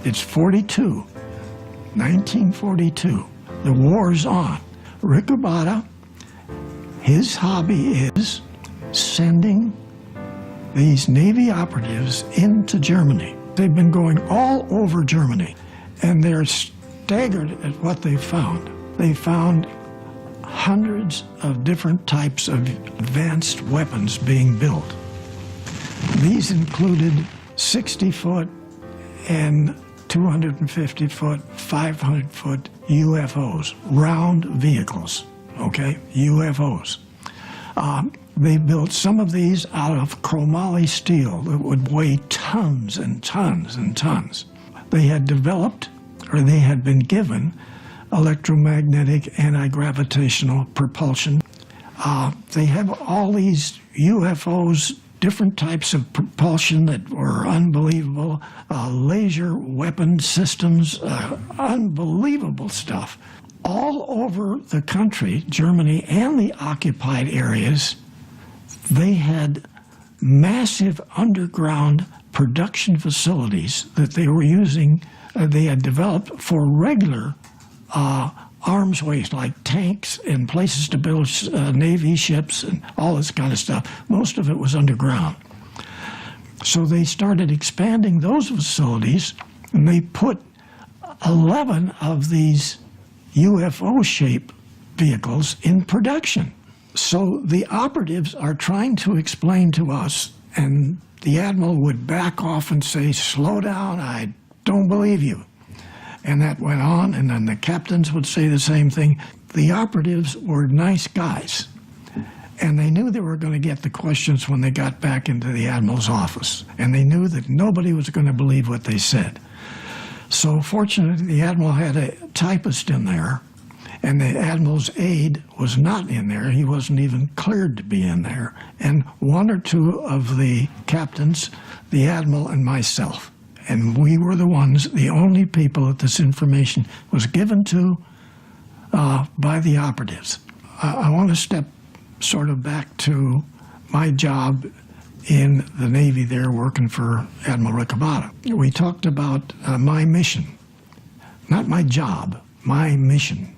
It's 1942. The war's on. Ricobata, his hobby is sending these Navy operatives into Germany. They've been going all over Germany, and they're staggered at what they found. They found hundreds of different types of advanced weapons being built. These included 60-foot and 250-foot, 500-foot UFOs, round vehicles, okay, UFOs. They built some of these out of chromoly steel that would weigh tons and tons and tons. They had developed, or they had been given, electromagnetic anti-gravitational propulsion. They have all these UFOs, different types of propulsion that were unbelievable, laser weapon systems, unbelievable stuff. All over the country, Germany and the occupied areas, they had massive underground production facilities that they were using, they had developed for regular arms waste, like tanks and places to build Navy ships and all this kind of stuff. Most of it was underground. So they started expanding those facilities, and they put 11 of these UFO-shaped vehicles in production. So the operatives are trying to explain to us, and the admiral would back off and say, "Slow down, I don't believe you." And that went on, and then the captains would say the same thing. The operatives were nice guys, and they knew they were going to get the questions when they got back into the admiral's office, and they knew that nobody was going to believe what they said. So fortunately, the admiral had a typist in there, and the admiral's aide was not in there. He wasn't even cleared to be in there. And one or two of the captains, the admiral and myself, and we were the ones, the only people that this information was given to by the operatives. I want to step sort of back to my job in the Navy there, working for Admiral Ricobata. We talked about my mission, not my job, my mission.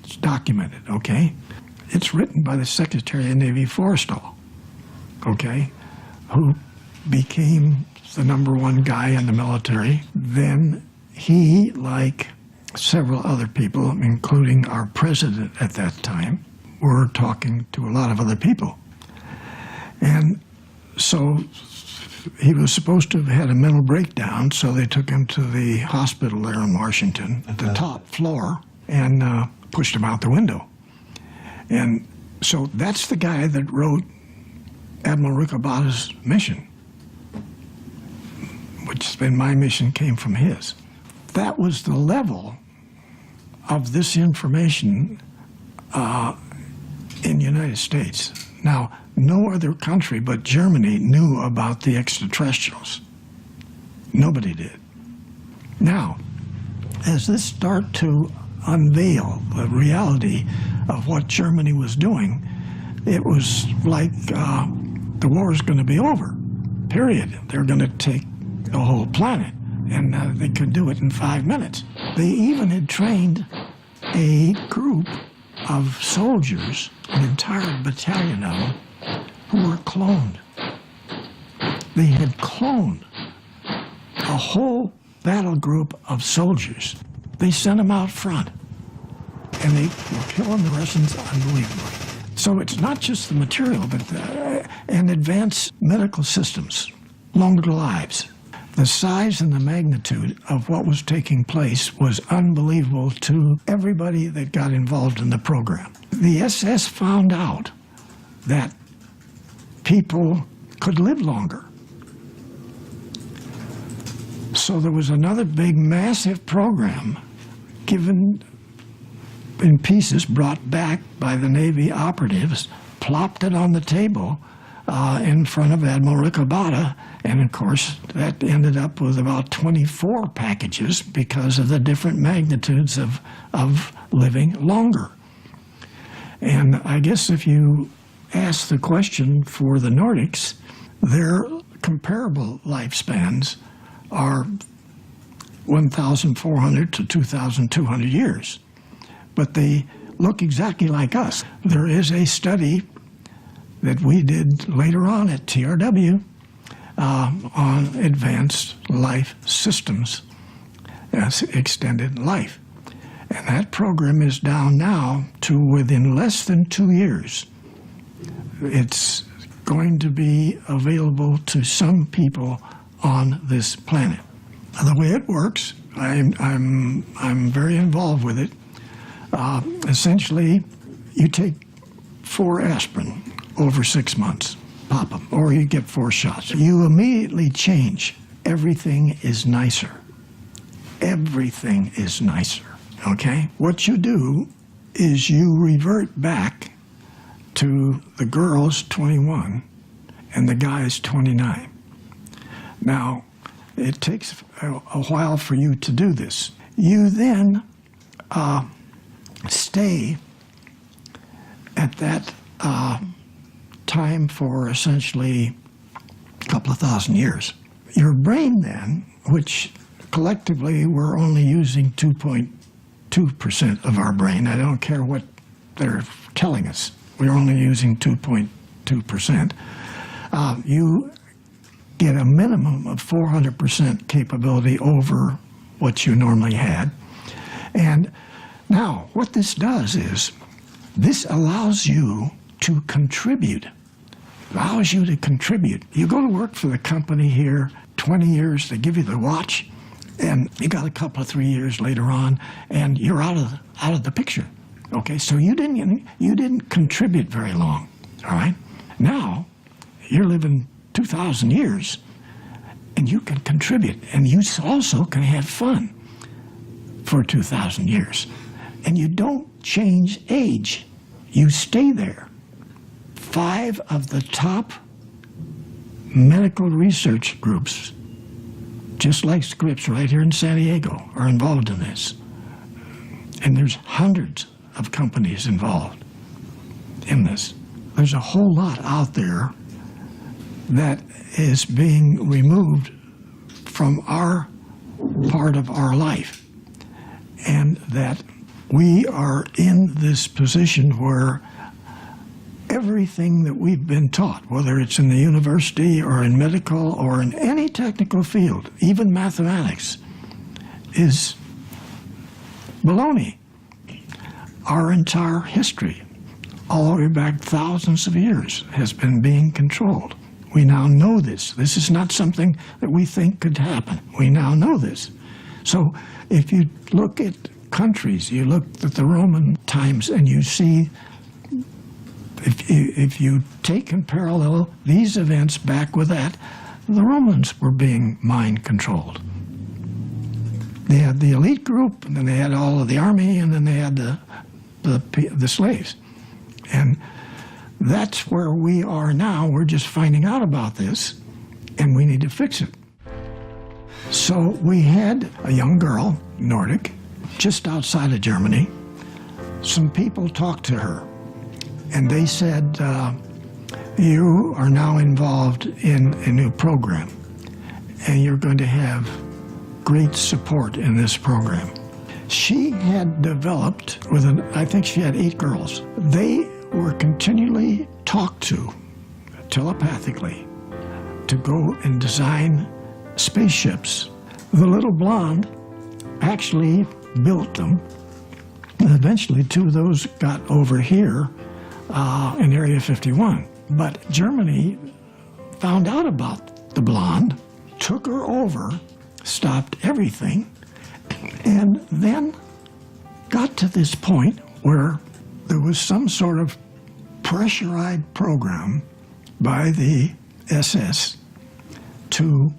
It's documented, okay? It's written by the Secretary of the Navy, Forrestal, okay, who became the #1 guy in the military. Then he, like several other people, including our president at that time, were talking to a lot of other people. And so he was supposed to have had a mental breakdown, so they took him to the hospital there in Washington, at the top floor, and pushed him out the window. And so that's the guy that wrote Admiral Ricobata's mission, which has been my mission, came from his. That was the level of this information in the United States. Now, no other country but Germany knew about the extraterrestrials. Nobody did. Now, as this started to unveil the reality of what Germany was doing, it was like the war is going to be over, period. They're going to take the whole planet, and they could do it in 5 minutes. They even had trained a group of soldiers, an entire battalion of them, who were cloned. They had cloned a whole battle group of soldiers. They sent them out front, and they were killing the Russians unbelievably. So it's not just the material, but and advanced medical systems, longer lives. The size and the magnitude of what was taking place was unbelievable to everybody that got involved in the program. The SS found out that people could live longer. So there was another big, massive program given in pieces, brought back by the Navy operatives, plopped it on the table in front of Admiral Ricobata, and of course that ended up with about 24 packages because of the different magnitudes of living longer. And I guess if you ask the question for the Nordics, their comparable lifespans are 1,400 to 2,200 years. But they look exactly like us. There is a study that we did later on at TRW on advanced life systems, extended life. And that program is down now to within less than 2 years. It's going to be available to some people on this planet. The way it works, I'm very involved with it. Essentially, you take 4 aspirin over 6 months, pop them, or you get 4 shots. You immediately change. Everything is nicer. Everything is nicer, okay? What you do is you revert back to the girl's 21 and the guy's 29. Now, it takes a while for you to do this. You then stay at that time for essentially a couple of thousand years. Your brain then, which collectively we're only using 2.2% of our brain. I don't care what they're telling us. We're only using 2.2%. You get a minimum of 400% capability over what you normally had. And now, what this does is, this allows you to contribute. Allows you to contribute. You go to work for the company here, 20 years, they give you the watch, and you got a couple of 3 years later on, and you're out of the picture. Okay, so you didn't contribute very long. All right. Now, you're living 2,000 years, and you can contribute, and you also can have fun for 2,000 years. And you don't change age. You stay there. 5 of the top medical research groups, just like Scripps right here in San Diego, are involved in this. And there's hundreds of companies involved in this. There's a whole lot out there that is being removed from our part of our life, and that we are in this position where everything that we've been taught, whether it's in the university or in medical or in any technical field, even mathematics, is baloney. Our entire history, all the way back thousands of years, has been being controlled. We now know this. This is not something that we think could happen. We now know this. So if you look at countries, you look at the Roman times, and you see, if you take and parallel these events back with that, the Romans were being mind controlled. They had the elite group, and then they had all of the army, and then they had the slaves. And that's where we are now. We're just finding out about this, and we need to fix it. So we had a young girl, Nordic, just outside of Germany. Some people talked to her, and they said, you are now involved in a new program, and you're going to have great support in this program. She had developed, I think she had 8 girls. They were continually talked to telepathically to go and design spaceships. The little blonde actually built them, and eventually 2 of those got over here in Area 51. But Germany found out about the blonde, took her over, stopped everything, and then got to this point where there was some sort of pressurized program by the SS to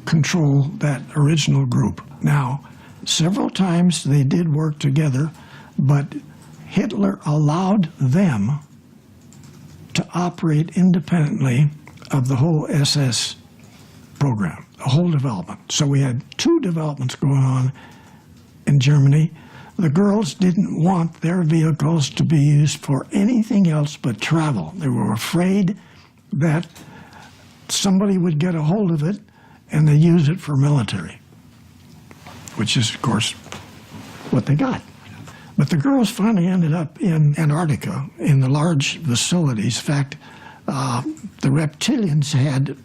control that original group. Now, several times they did work together, but Hitler allowed them to operate independently of the whole SS program, the whole development. So we had 2 developments going on in Germany. The girls didn't want their vehicles to be used for anything else but travel. They were afraid that somebody would get a hold of it and they use it for military. which is, of course, what they got. But the girls finally ended up in Antarctica in the large facilities. In fact, the reptilians had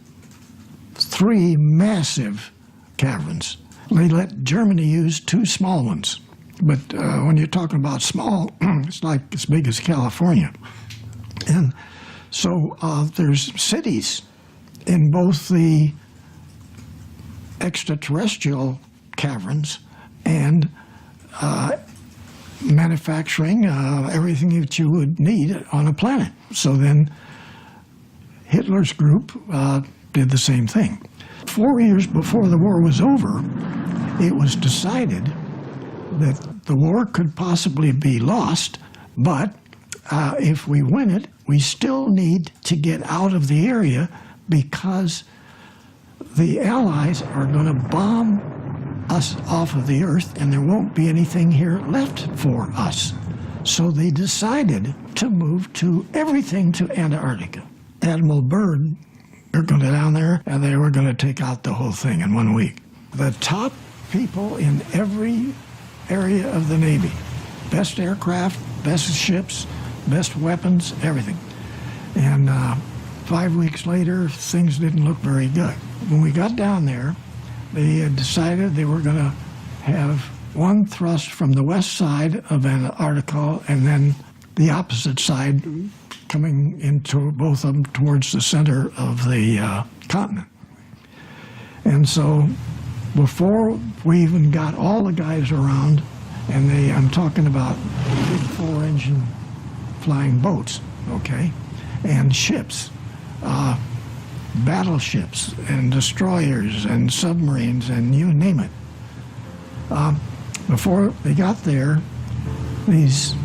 3 massive caverns. They let Germany use 2 small ones. But when you're talking about small, it's like as big as California. And so there's cities in both the extraterrestrial caverns and manufacturing everything that you would need on a planet. So then Hitler's group did the same thing. 4 years before the war was over, it was decided that the war could possibly be lost, but if we win it, we still need to get out of the area because the Allies are going to bomb us off of the Earth and there won't be anything here left for us. So they decided to move everything to Antarctica. Admiral Byrd, they're going to down there and they were going to take out the whole thing in 1 week. The top people in every area of the Navy, best aircraft, best ships, best weapons, everything. And 5 weeks later, things didn't look very good. When we got down there, they had decided they were going to have one thrust from the west side of Antarctica and then the opposite side coming into both of them towards the center of the continent. And so before we even got all the guys around, and I'm talking about big 4-engine flying boats, okay, and ships, battleships and destroyers and submarines and you name it. Before they got there, these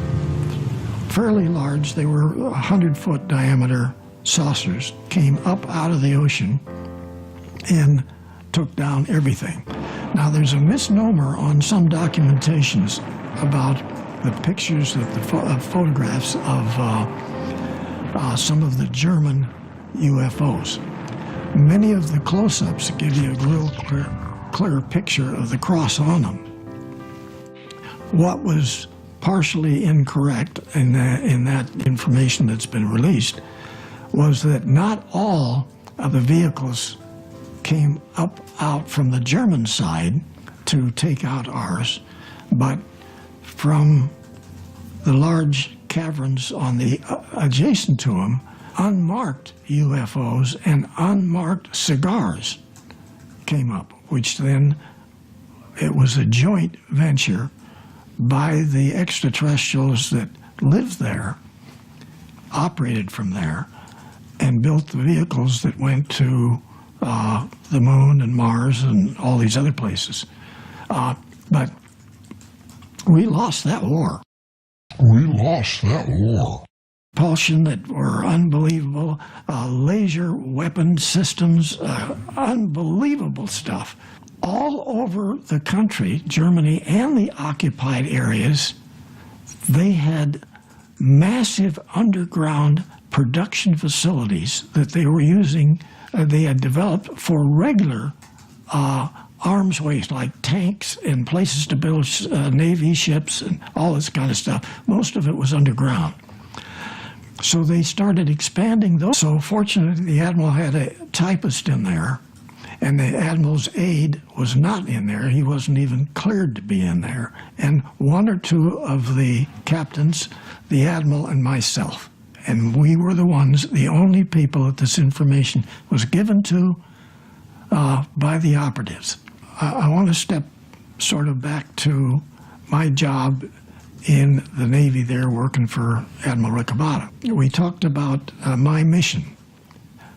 fairly large, they were 100-foot diameter saucers, came up out of the ocean and took down everything. Now there's a misnomer on some documentations about the pictures of the photographs of some of the German UFOs. Many of the close-ups give you a real clear picture of the cross on them. What was partially incorrect in that information that's been released was that not all of the vehicles came out from the German side to take out ours, but from the large caverns on the adjacent to them, unmarked UFOs and unmarked cigars came up, which then it was a joint venture by the extraterrestrials that lived there, operated from there, and built the vehicles that went to the moon and Mars and all these other places. But we lost that war. Propulsion that were unbelievable, laser weapon systems, unbelievable stuff. All over the country, Germany and the occupied areas, they had massive underground production facilities that they were using, they had developed for regular arms waste, like tanks and places to build Navy ships and all this kind of stuff. Most of it was underground. So they started expanding those. So fortunately, the Admiral had a typist in there, and the Admiral's aide was not in there. He wasn't even cleared to be in there. And 1 or 2 of the captains, the Admiral and myself. And we were the only people that this information was given to by the operatives. I want to step sort of back to my job in the Navy there working for Admiral Ricabata. We talked about my mission,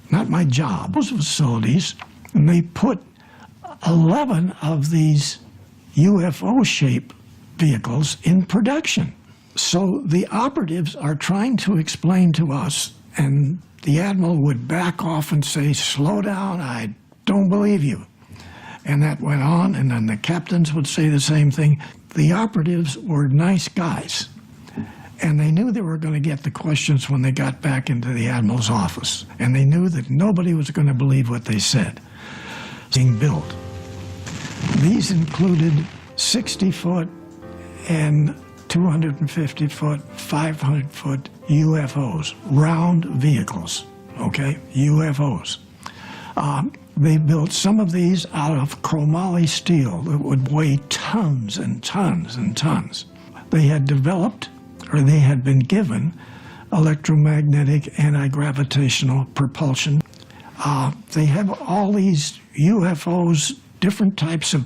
not my job. Those facilities, and they put 11 of these UFO-shaped vehicles in production. So the operatives are trying to explain to us, and the Admiral would back off and say, "Slow down, I don't believe you." And that went on, and then the captains would say the same thing. The operatives were nice guys, and they knew they were going to get the questions when they got back into the Admiral's office, and they knew that nobody was going to believe what they said. Being built. These included 60-foot and 250-foot, 500-foot UFOs, round vehicles, okay, UFOs. They built some of these out of chromoly steel that would weigh tons and tons and tons. They had developed, or they had been given, electromagnetic anti-gravitational propulsion. They have all these UFOs, different types of...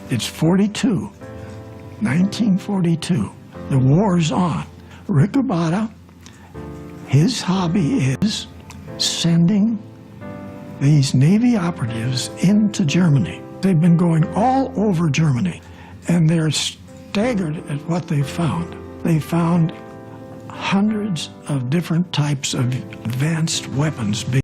It's 1942. The war's on. Rick Obata, his hobby is sending these Navy operatives into Germany. They've been going all over Germany, and they're staggered at what they found. They found hundreds of different types of advanced weapons being